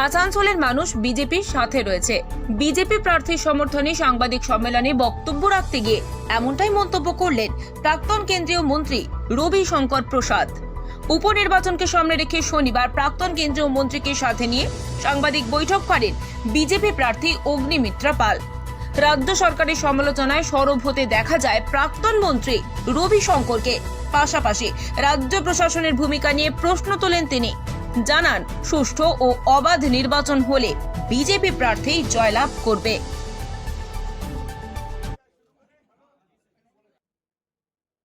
আসানসোলের মানুষ বিজেপির সাথে রয়েছে। বিজেপি প্রার্থীর সমর্থনে সাংবাদিক সম্মেলনে বক্তব্য রাখতে গিয়ে এমনটাই মন্তব্য করলেন প্রাক্তন কেন্দ্রীয় মন্ত্রী রবিশঙ্কর প্রসাদ। উপনির্বাচনকে সামনে রেখে শনিবার প্রাক্তন কেন্দ্রীয় মন্ত্রীকে সাথে নিয়ে সাংবাদিক বৈঠক করেন বিজেপি প্রার্থী অগ্নিমিত্রা পাল। রাজ্য সরকারের সমালোচনায় সরব হতে দেখা যায় প্রাক্তন মন্ত্রী রবিশঙ্করকে। পাশাপাশি রাজ্য প্রশাসনের ভূমিকা নিয়ে প্রশ্ন তোলেন তিনি। জানান, সুষ্ঠু ও অবাধ নির্বাচন হলে বিজেপি প্রার্থী জয়লাভ করবে।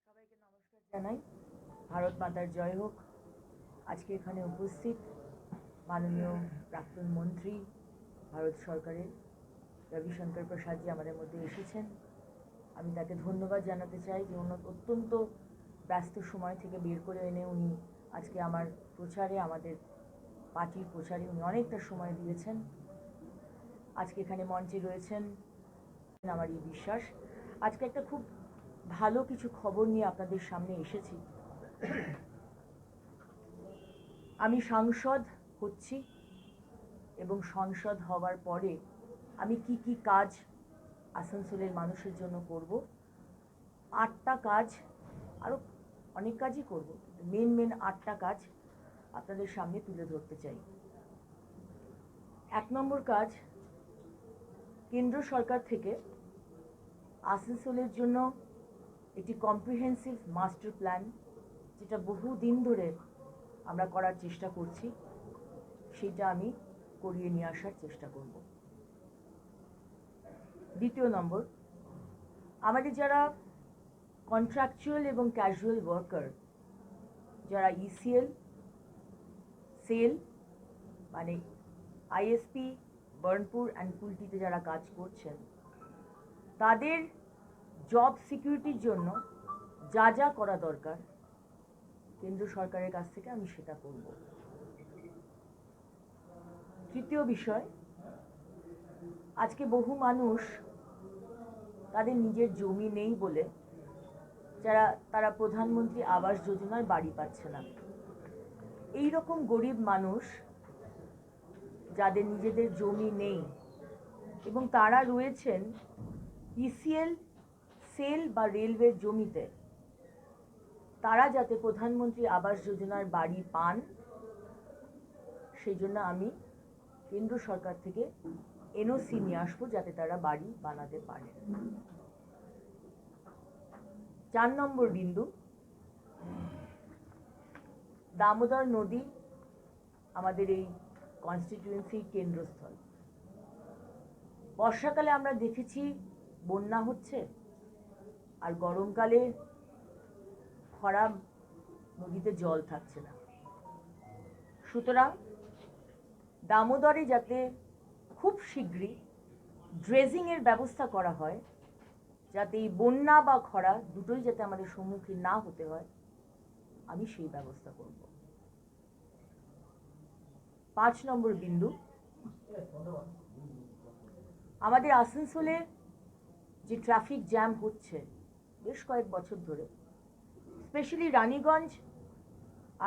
সবাইকে নমস্কার জানাই। ভারত মাতার জয় হোক। আজকে এখানে উপস্থিত মাননীয় প্রাক্তন মন্ত্রী ভারত সরকারের রবিশঙ্কর প্রসাদজি আমাদের মধ্যে এসেছেন। আমি তাকে ধন্যবাদ জানাতে চাই যে অত্যন্ত ব্যস্ত সময় থেকে বের করে এনে উনি আজকে আমার প্রচারে, আমাদের পার্টির প্রচারে উনি অনেকটা সময় দিয়েছেন। আজকে এখানে মঞ্চে রয়েছেন আমার এই বিশ্বাস। আজকে একটা খুব ভালো কিছু খবর নিয়ে আপনাদের সামনে এসেছি। আমি সাংসদ হচ্ছি এবং সংসদ হওয়ার পরে আমি কি কি কাজ আসানসোলের মানুষের জন্য করব, 8টা কাজ, আরও অনেক কাজই করব, মেন 8টা কাজ আপনাদের সামনে তুলে ধরতে চাই। 1 নম্বর কাজ, কেন্দ্র সরকার থেকে আসানসোলের জন্য একটি কম্প্রিহেন্সিভ মাস্টার প্ল্যান, যেটা বহু দিন ধরে আমরা করার চেষ্টা করছি, সেটা আমি করিয়ে নিয়ে আসার চেষ্টা করব। 2 নম্বর, আমাদের যারা কন্ট্রাকচুয়াল এবং ক্যাজুয়াল ওয়ার্কার, যারা ইসিএল, সেল মানে আইএসপি, বার্নপুর অ্যান্ড কুলটিতে যারা কাজ করছেন, তাদের জব সিকিউরিটির জন্য যা যা করা দরকার কেন্দ্র সরকারের কাছ থেকে আমি সেটা করব। 3য় বিষয়, আজকে বহু মানুষ তাদের নিজের জমি নেই বলে তারা প্রধানমন্ত্রী আবাস যোজনার বাড়ি পাচ্ছে না। এই রকম গরিব মানুষ যাদের নিজেদের জমি নেই এবং তারা রয়েছেন ইসিএল, সেল বা রেলওয়ের জমিতে, তারা যাতে প্রধানমন্ত্রী আবাস যোজনার বাড়ি পান, সেই জন্য আমি কেন্দ্র সরকার থেকে এনওসি নিয়ে আসবো যাতে তারা বাড়ি বানাতে পারে। 4 নম্বর বিন্দু, দামোদর নদী আমাদের এই কনস্টিটিউয়েন্সির কেন্দ্রস্থল। বর্ষাকালে আমরা দেখেছি বন্যা হচ্ছে, আর গরমকালে খরা, নদীতে জল থাকছে না। সুতরাং দামোদরে যাতে খুব শীঘ্রই ড্রেজিংয়ের ব্যবস্থা করা হয়, যাতে এই বন্যা বা খরা দুটোই যাতে আমাদের সম্মুখীন না হতে হয়, আমি সেই ব্যবস্থা করব। 5 নম্বর বিন্দু, আমাদের আসানসোলে যে ট্রাফিক জ্যাম হচ্ছে বেশ কয়েক বছর ধরে, স্পেশালি রানীগঞ্জ,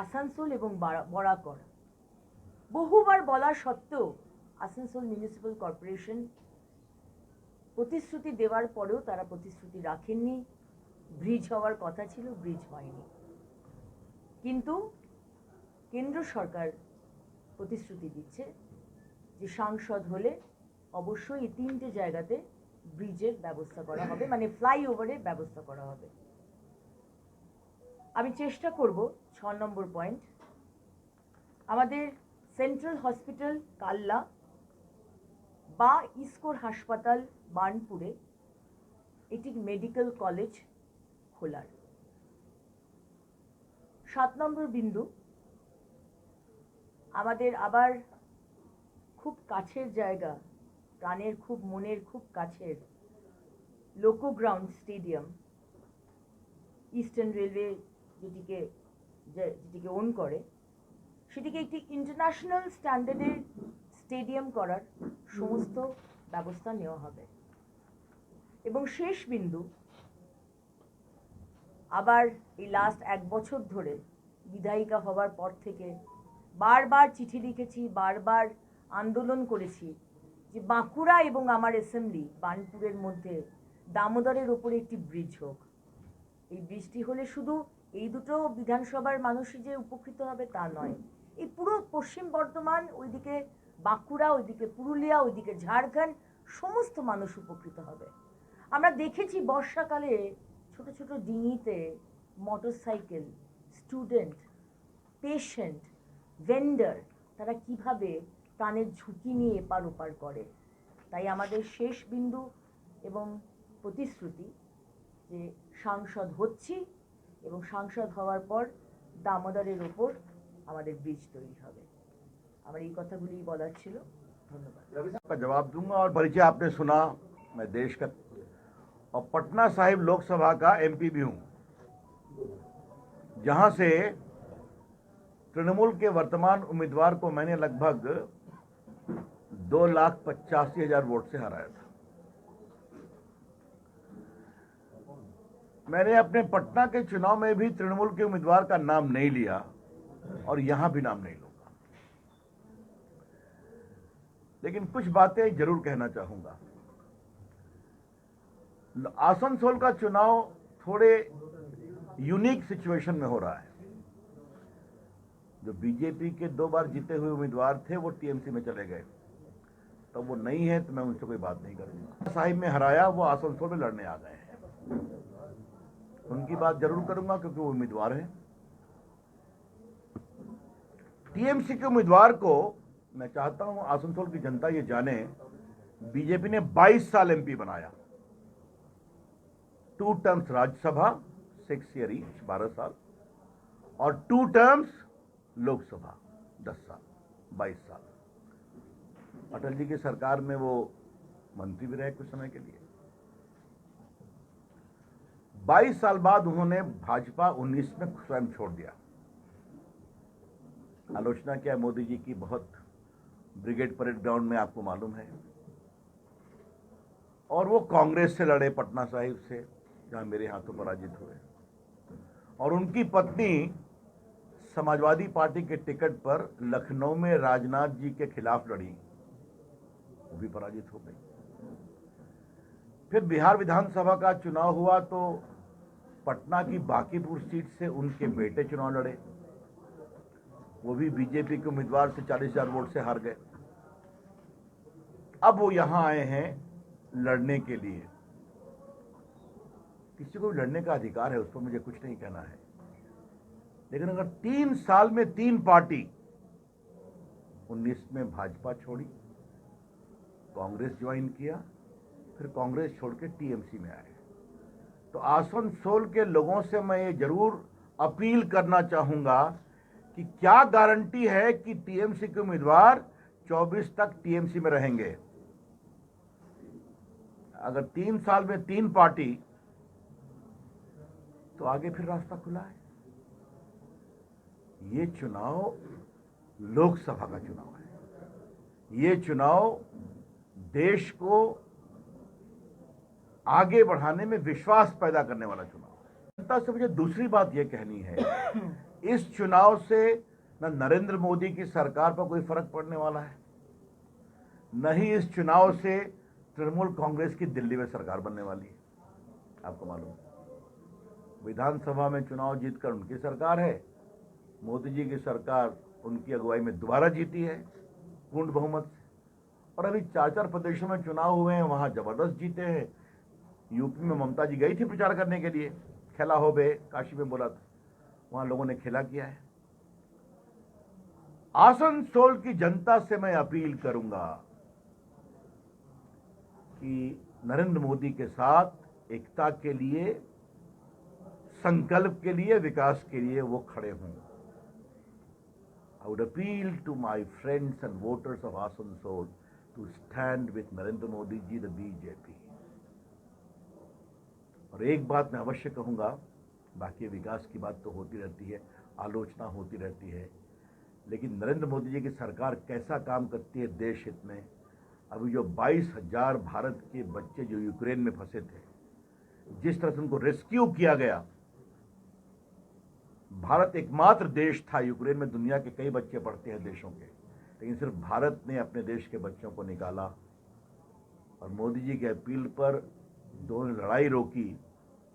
আসানসোল এবং বরাকর, বহুবার বলা সত্ত্বেও আসানসোল মিউনিসিপ্যাল কর্পোরেশন প্রতিশ্রুতি দেওয়ার পরেও তারা প্রতিশ্রুতি রাখেননি। ব্রিজ হওয়ার কথা ছিল, ব্রিজ হয়নি। কিন্তু কেন্দ্র সরকার প্রতিশ্রুতি দিচ্ছে যে সাংসদ হলে অবশ্যই এই 3টে জায়গাতে ব্রিজের ব্যবস্থা করা হবে, মানে ফ্লাইওভারের ব্যবস্থা করা হবে। আমি চেষ্টা করব 6 নম্বর পয়েন্ট, আমাদের সেন্ট্রাল হসপিটাল কাল্লা বা ইসকোর হাসপাতাল বার্নপুরে একটি মেডিকেল কলেজ খোলার। 7 নম্বর বিন্দু, আমাদের আবার খুব কাছের জায়গা, প্রাণের খুব, মনের খুব কাছের লোকো গ্রাউন্ড স্টেডিয়াম, ইস্টার্ন রেলওয়ে যেটিকে ওন করে, সেটিকে একটি ইন্টারন্যাশনাল স্ট্যান্ডার্ডের স্টেডিয়াম করার সমস্ত ব্যবস্থা নেওয়া হবে। এবং শেষ বিন্দু, আবার এই লাস্ট 1 বছর ধরে বিধায়িকা হওয়ার পর থেকে বারবার চিঠি লিখেছি, বারবার আন্দোলন করেছি যে বাঁকুড়া এবং আমার অ্যাসেম্বলি বার্নপুরের মধ্যে দামোদরের ওপরে একটি ব্রিজ হোক। এই বৃষ্টি হলে শুধু এই দুটো বিধানসভার মানুষই যে উপকৃত হবে তা নয়, এই পুরো পশ্চিম বর্ধমান, ওইদিকে বাঁকুড়া, ওইদিকে পুরুলিয়া, ওইদিকে ঝাড়খণ্ড, সমস্ত মানুষ উপকৃত হবে। আমরা দেখেছি বর্ষাকালে ছোট ছোট ডিঙিতে মোটরসাইকেল, স্টুডেন্ট, পেশেন্ট, ভেন্ডার, তারা কিভাবে প্রাণের ঝুঁকি নিয়ে এপার ওপার করে। তাই আমাদের শেষ বিন্দু এবং প্রতিশ্রুতি যে সাংসদ হচ্ছি এবং সাংসদ হওয়ার পর দামোদরের ওপর আমাদের ব্রিজ তৈরি হবে। আমার এই কথাগুলি বলার ছিল। ধন্যবাদ। का जवाब दूंगा। और परिचय आपने सुना, मैं देश का और पटना साहिब लोकसभा का एमपी भी हूं, जहां से तृणमूल के वर्तमान उम्मीदवार को मैंने लगभग 2,85,000 वोट से हराया था। मैंने अपने पटना के चुनाव में भी तृणमूल के उम्मीदवार का नाम नहीं लिया और यहां भी नाम नहीं लूंगा। लेकिन कुछ बातें जरूर कहना चाहूंगा। आसनसोल का चुनाव थोड़े यूनिक सिचुएशन में हो रहा है। जो बीजेपी के 2 बार जीते हुए उम्मीदवार थे वो टीएमसी में चले गए, तो वो नहीं है तो मैं उनसे कोई बात नहीं करूंगा। साहिब में हराया, वो आसनसोल में लड़ने आ गए हैं, उनकी बात जरूर करूंगा क्योंकि वो उम्मीदवार है। टीएमसी के उम्मीदवार को मैं चाहता हूं आसनसोल की जनता ये जाने, बीजेपी ने 22 साल एमपी बनाया, 2 टर्म्स राज्यसभा, 6 ईयर ईच, 12 साल, और 2 टर्म्स लोकसभा, 10 साल, 22 साल। अटल जी की सरकार में वो मंत्री भी रहे कुछ समय के लिए। 22 साल बाद उन्होंने भाजपा 19 में स्वयं छोड़ दिया। आलोचना किया मोदी जी की बहुत, ब्रिगेड परेड ग्राउंड में, आपको मालूम है। और वो कांग्रेस से लड़े पटना साहिब से, जहां मेरे हाथों पराजित हुए। और उनकी पत्नी समाजवादी पार्टी के टिकट पर लखनऊ में राजनाथ जी के खिलाफ लड़ी, वो भी पराजित हो गई। फिर बिहार विधानसभा का चुनाव हुआ तो पटना की बांकीपुर सीट से उनके बेटे चुनाव लड़े, वो भी बीजेपी के उम्मीदवार से 40,000 वोट से हार गए। अब वो यहां आए हैं लड़ने के लिए। किसी को भी लड़ने का अधिकार है, उस पर मुझे कुछ नहीं कहना है। लेकिन अगर 3 साल में 3 पार्टी, 19 में भाजपा छोड़ी, कांग्रेस ज्वाइन किया, फिर कांग्रेस छोड़ के टीएमसी में आए, तो आसनसोल के लोगों से मैं ये जरूर अपील करना चाहूंगा कि क्या गारंटी है कि टीएमसी के उम्मीदवार 24 तक टीएमसी में रहेंगे। अगर 3 साल में 3 पार्टी, तो आगे फिर रास्ता खुला है। ये चुनाव लोकसभा का चुनाव है, ये चुनाव देश को आगे बढ़ाने में विश्वास पैदा करने वाला चुनाव है। जनता से मुझे दूसरी बात यह कहनी है, इस चुनाव से न नरेंद्र मोदी की सरकार पर कोई फर्क पड़ने वाला है, न ही इस चुनाव से तृणमूल कांग्रेस की दिल्ली में सरकार बनने वाली है। आपको मालूम है, विधानसभा में चुनाव जीतकर उनकी सरकार है, मोदी जी की सरकार उनकी अगुवाई में दोबारा जीती है पूर्ण बहुमत से। और अभी 4 प्रदेशों में चुनाव हुए हैं, वहां जबरदस्त जीते हैं। यूपी में ममता जी गई थी प्रचार करने के लिए, खेला हो बे, काशी में बोला था, वहां लोगों ने खेला किया है। आसनसोल की जनता से मैं अपील करूंगा कि नरेंद्र मोदी के साथ एकता के लिए, संकल्प के लिए, विकास के लिए वो खड़े हों। I would appeal to my friends and voters of Asansol to stand with Narendra Modi ji, the BJP. और एक बात मैं अवश्य कहूंगा, बाकी विकास की बात तो होती रहती है, आलोचना होती रहती है, लेकिन नरेंद्र मोदी जी की सरकार कैसा काम करती है देश हित में। अभी जो 22,000 भारत के बच्चे जो यूक्रेन में फंसे थे, जिस तरह से उनको रेस्क्यू किया गया, भारत एकमात्र देश था यूक्रेन में, दुनिया के कई बच्चे पढ़ते हैं देशों के, लेकिन सिर्फ भारत ने अपने देश के बच्चों को निकाला और मोदी जी की अपील पर दोनों लड़ाई रोकी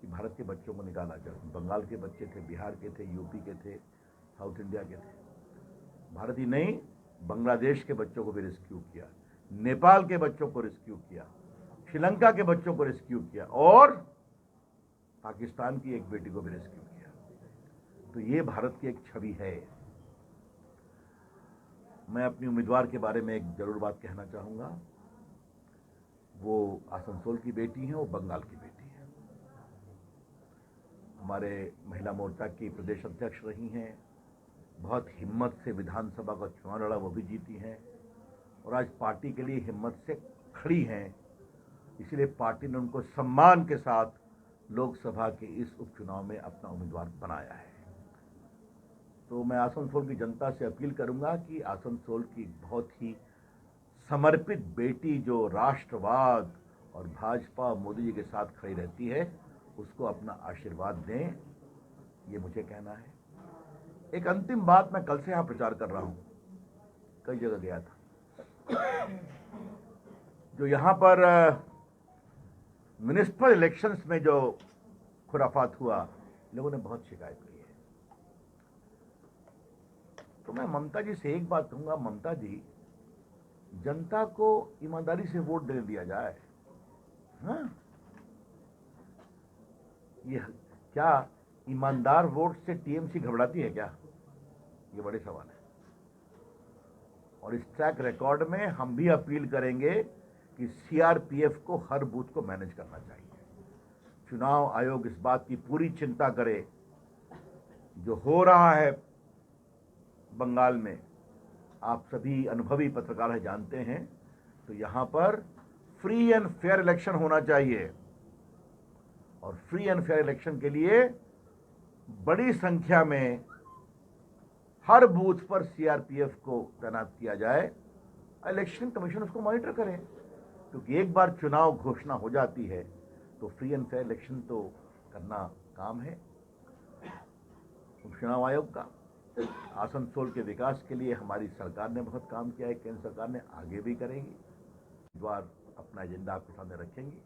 कि भारत के बच्चों को निकाला जाए। बंगाल के बच्चे थे, बिहार के थे, यूपी के थे, साउथ इंडिया के थे। भारत ही नहीं, बांग्लादेश के बच्चों को भी रेस्क्यू किया, नेपाल के बच्चों को रेस्क्यू किया, श्रीलंका के बच्चों को रेस्क्यू किया और पाकिस्तान की एक बेटी को भी रेस्क्यू किया। तो ये भारत की एक छवि है। मैं अपनी उम्मीदवार के बारे में एक जरूर बात कहना चाहूंगा। वो आसनसोल की बेटी हैं, वो बंगाल की बेटी हैं। हमारे महिला मोर्चा की प्रदेश अध्यक्ष रही हैं, बहुत हिम्मत से विधानसभा का चुनाव लड़ा, वो भी जीती हैं और आज पार्टी के लिए हिम्मत से खड़ी हैं। इसलिए पार्टी ने उनको सम्मान के साथ लोकसभा के इस उपचुनाव में अपना उम्मीदवार बनाया है। तो मैं आसनसोल की जनता से अपील करूंगा कि आसनसोल की बहुत ही समर्पित बेटी जो राष्ट्रवाद और भाजपा मोदी जी के साथ खड़ी रहती है, उसको अपना आशीर्वाद दें, ये मुझे कहना है। एक अंतिम बात, मैं कल से यहाँ प्रचार कर रहा हूँ, कई जगह गया था। जो यहाँ पर म्युनिसिपल इलेक्शंस में जो खुराफात हुआ, लोगों ने बहुत शिकायत की है। तो मैं ममता जी से एक बात कहूंगा, ममता जी, जनता को ईमानदारी से वोट दे दिया जाए। हाँ, ये क्या ईमानदार वोट से टीएमसी घबराती है क्या? ये बड़े सवाल है। और इस ट्रैक रिकॉर्ड में हम भी अपील करेंगे कि सीआरपीएफ को हर बूथ को मैनेज करना चाहिए। चुनाव आयोग इस बात की पूरी चिंता करे। जो हो रहा है बंगाल में, आप सभी अनुभवी पत्रकार हैं, जानते हैं। तो यहां पर फ्री एंड फेयर इलेक्शन होना चाहिए और फ्री एंड फेयर इलेक्शन के लिए बड़ी संख्या में हर बूथ पर सीआरपीएफ को तैनात किया जाए। इलेक्शन कमीशन उसको मॉनिटर करे, क्योंकि एक बार चुनाव घोषणा हो जाती है तो फ्री एंड फेयर इलेक्शन तो करना काम है चुनाव आयोग का। आसनसोल के विकास के लिए हमारी सरकार ने बहुत काम किया है, केंद्र सरकार ने आगे भी करेगी। द्वार अपना एजेंडा आपके सामने रखेंगी,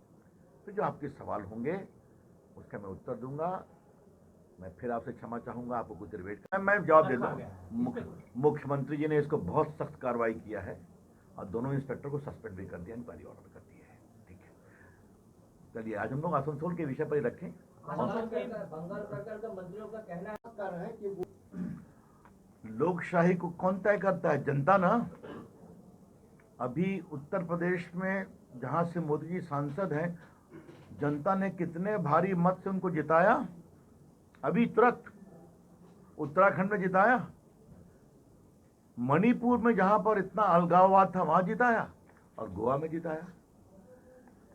फिर जो आपके सवाल होंगे उसका मैं उत्तर दूंगा। मैं फिर आपसे क्षमा चाहूंगा, आपको कुछ देर वेट करना। मैं जवाब दे दूं। मुख्यमंत्री जी ने इसको बहुत सख्त कार्रवाई किया है और दोनों इंस्पेक्टर को सस्पेंड भी कर दिया, इंक्वायरी ऑर्डर कर दिया है। ठीक है, चलिए आज हम लोग आसनसोल के विषय पर ही रखें। बंगाल सरकार का मंत्रियों का कहना है कि लोकशाही को कौन तय करता है? जनता ना। अभी उत्तर प्रदेश में जहां से मोदी जी सांसद हैं, जनता ने कितने भारी मत से उनको जिताया। अभी तुरंत उत्तराखंड में जिताया, मणिपुर में जहां पर इतना अलगाववाद था वहां जिताया और गोवा में जिताया।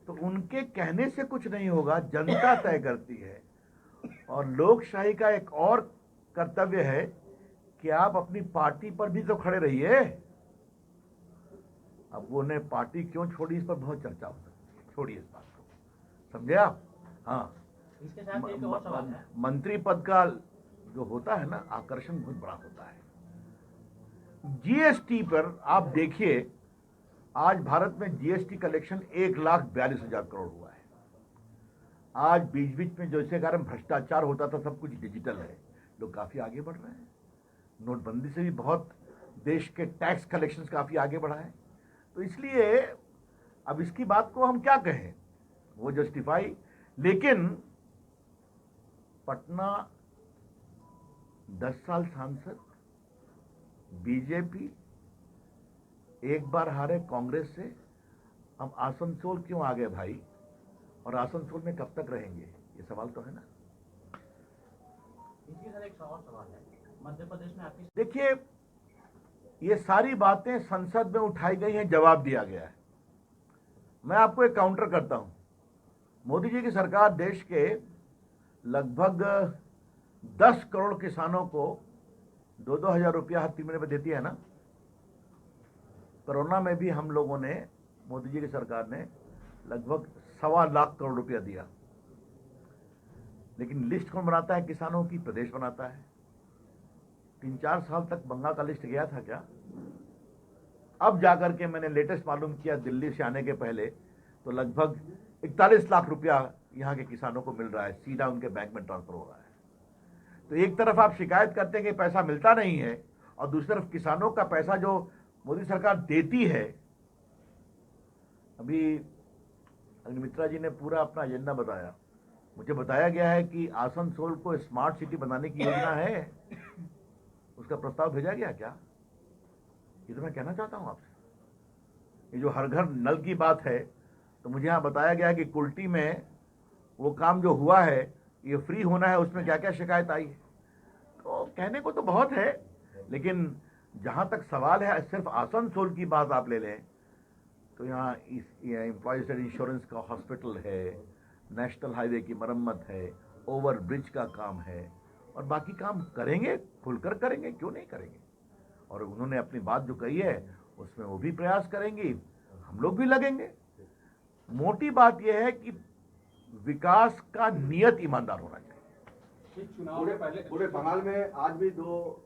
तो उनके कहने से कुछ नहीं होगा, जनता तय करती है। और लोकशाही का एक और कर्तव्य है कि आप अपनी पार्टी पर भी तो खड़े रहिए। अब वो ने पार्टी क्यों छोड़ी, इस पर बहुत चर्चा हो सकती है, छोड़िए इस बात को, समझे आप? हाँ, इसके साथ एक और सवाल है। मंत्री पद का जो होता है ना, आकर्षण बहुत बड़ा होता है। जीएसटी पर आप देखिए, आज भारत में जीएसटी कलेक्शन 1,42,000 करोड़ हुआ है। आज बीच बीच में जैसे कारण भ्रष्टाचार होता था, सब कुछ डिजिटल है, लोग काफी आगे बढ़ रहे हैं। नोटबंदी से भी बहुत देश के टैक्स कलेक्शंस काफी आगे बढ़ा है। तो इसलिए अब इसकी बात को हम क्या कहें, वो जस्टिफाई। लेकिन पटना 10 साल सांसद, बीजेपी एक बार हारे कांग्रेस से, हम आसनसोल क्यों आ गए भाई? और आसनसोल में कब तक रहेंगे, ये सवाल तो है ना। इसके साथ एक और सवाल है, मध्य प्रदेश में आपकी देखिए, ये सारी बातें संसद में उठाई गई हैं, जवाब दिया गया है। मैं आपको एक काउंटर करता हूं। मोदी जी की सरकार देश के लगभग 10 करोड़ किसानों को 2-2 हजार रुपया हर 3 महीने में देती है ना। कोरोना में भी हम लोगों ने, मोदी जी की सरकार ने लगभग 1.25 लाख करोड़ रुपया दिया। लेकिन लिस्ट कौन बनाता है किसानों की? प्रदेश बनाता है। 3-4 साल तक बंगाल का लिस्ट गया था क्या? अब जाकर के मैंने लेटेस्ट मालूम किया, दिल्ली से आने के पहले तो लगभग 41 लाख रुपया यहाँ के किसानों को मिल रहा है, सीधा उनके बैंक में ट्रांसफर हो रहा है। तो एक तरफ आप शिकायत करते हैं कि पैसा मिलता नहीं है, और दूसरी तरफ किसानों का पैसा जो मोदी सरकार देती है। अभी अग्निमित्रा जी ने पूरा अपना एजेंडा बताया। मुझे बताया गया है कि आसनसोल को स्मार्ट सिटी बनाने की योजना है, उसका प्रस्ताव भेजा गया क्या? ये तो मैं कहना चाहता हूं आपसे। ये जो हर घर नल की बात है, तो मुझे यहाँ बताया गया कि कुल्टी में वो काम जो हुआ है, ये फ्री होना है, उसमें क्या क्या शिकायत आई है। तो कहने को तो बहुत है, लेकिन जहाँ तक सवाल है सिर्फ आसनसोल की बात आप ले लें तो यहाँ एम्प्लॉय स्टेट इंश्योरेंस का हॉस्पिटल है, नेशनल हाईवे की मरम्मत है, ओवर ब्रिज का काम है, और बाकी काम करेंगे, खुलकर करेंगे, क्यों नहीं करेंगे। और उन्होंने अपनी बात जो कही है उसमें वो भी प्रयास करेंगी, हम लोग भी लगेंगे। मोटी बात यह है कि विकास का नियत ईमानदार होना चाहिए। पूरे बंगाल में आज भी 2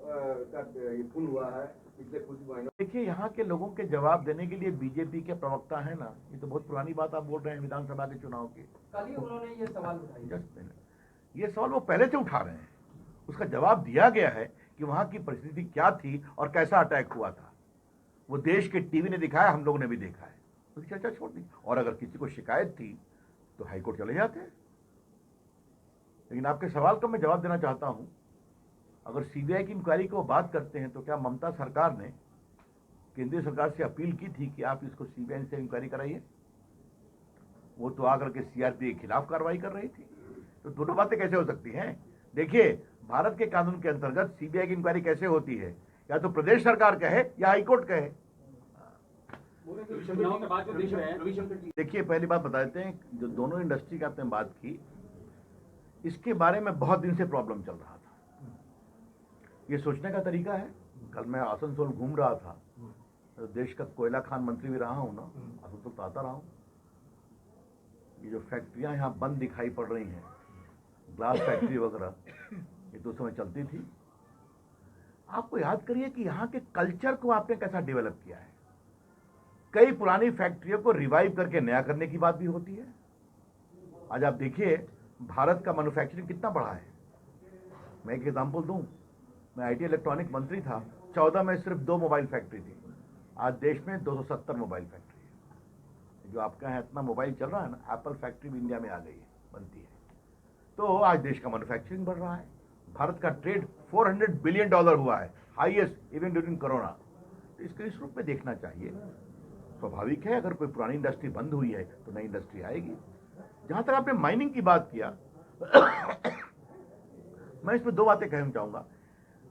का खून हुआ है पिछले कुछ महीनों। देखिए, यहाँ के लोगों के जवाब देने के लिए बीजेपी के प्रवक्ता है ना, ये तो बहुत पुरानी बात आप बोल रहे हैं विधानसभा के चुनाव की। कल ही उन्होंने ये सवाल उठाया। ये सवाल वो पहले से उठा रहे हैं, उसका जवाब दिया गया है कि वहाँ की परिस्थिति क्या थी और कैसा अटैक हुआ था। वो देश के टीवी ने दिखाया, हम लोगों ने भी देखा है, उसकी चर्चा छोड़ दी। और अगर किसी को शिकायत थी तो हाईकोर्ट चले जाते हैं। लेकिन आपके सवाल का मैं जवाब देना चाहता हूं। अगर सीबीआई की इंक्वायरी की बात करते हैं तो क्या ममता सरकार ने केंद्रीय सरकार से अपील की थी कि आप इसको सीबीआई से इंक्वायरी कराइए? वो तो आकर के सीआरपी के खिलाफ कार्रवाई कर रही थी। तो दोनों बातें कैसे हो सकती हैं? देखिए, भारत के कानून के अंतर्गत सीबीआई की इंक्वायरी कैसे होती है? या तो प्रदेश सरकार कहे या हाईकोर्ट कहे। देखिए, पहली बात बता देते हैं, जो दोनों इंडस्ट्री की आपने बात की, इसके बारे में बहुत दिन से प्रॉब्लम चल रहा था। ये सोचने का तरीका है। कल मैं आसनसोल घूम रहा था, तो देश का कोयला खान मंत्री भी रहा हूं ना, आसनसोल तो आता रहा हूं। ये जो फैक्ट्रियां यहाँ बंद दिखाई पड़ रही हैं, ग्लास फैक्ट्री वगैरह, ये तो उस समय चलती थी। आपको याद करिए कि यहाँ के कल्चर को आपने कैसा डेवलप किया है। कई पुरानी फैक्ट्रियों को रिवाइव करके नया करने की बात भी होती है। आज आप देखिए, भारत का मैन्युफैक्चरिंग कितना बढ़ा है। मैं एक एग्जांपल दूं, मैं आईटी इलेक्ट्रॉनिक मंत्री था, 14 में सिर्फ 2 मोबाइल फैक्ट्री थी। आज देश में 270 मोबाइल फैक्ट्री है। जो आपका यहाँ इतना मोबाइल चल रहा है ना, एप्पल फैक्ट्री भी इंडिया में आ गई है, बनती है। तो आज देश का मैन्युफैक्चरिंग बढ़ रहा है। भारत का ट्रेड $400 बिलियन हुआ है, हाईएस्ट इवन ड्यूरिंग कोरोना। तो इसको इस रूप में देखना चाहिए। स्वाभाविक है, अगर कोई पुरानी इंडस्ट्री बंद हुई है तो नई इंडस्ट्री आएगी। जहां तक आपने माइनिंग की बात किया, मैं इसमें 2 बातें कहना चाहूंगा।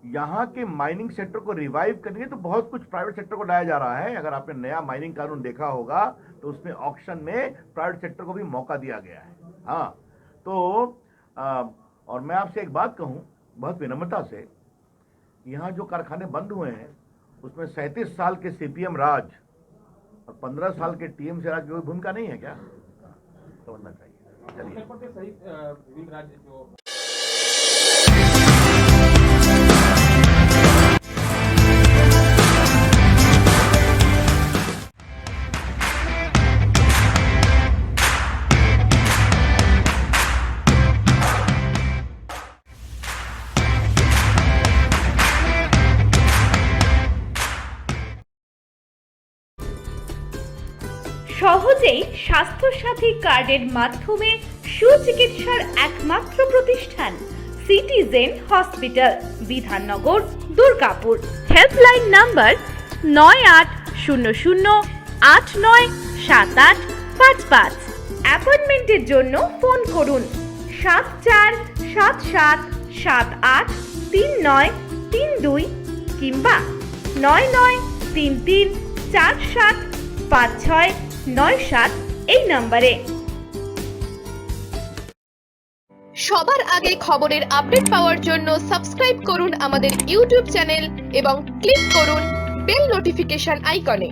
यहाँ के माइनिंग सेक्टर को रिवाइव करने तो बहुत कुछ प्राइवेट सेक्टर को लाया जा रहा है। अगर आपने नया माइनिंग कानून देखा होगा तो उसमें ऑक्शन में प्राइवेट सेक्टर को भी मौका दिया गया है। हाँ, तो और मैं आपसे एक बात कहूं बहुत विनम्रता से, यहाँ जो कारखाने बंद हुए हैं उसमें 37 साल के सीपीएम राज और 15 साल के टीएमसी राज की कोई भूमिका नहीं है क्या? समझना चाहिए। चलिए। সহজেই স্বাস্থ্যসাথী কার্ডের মাধ্যমে সুচিকিৎসার একমাত্র প্রতিষ্ঠান citizen hospital, Bidhannagar, Durgapur. Helpline number 9800897855। অ্যাপয়েন্টমেন্টের জন্য ফোন করুন 7477783932 কিংবা 9933475697 এই নম্বরে। সবার আগে খবরের আপডেট পাওয়ার জন্য সাবস্ক্রাইব করুন আমাদের ইউটিউব চ্যানেল এবং ক্লিক করুন বেল নোটিফিকেশন আইকনে।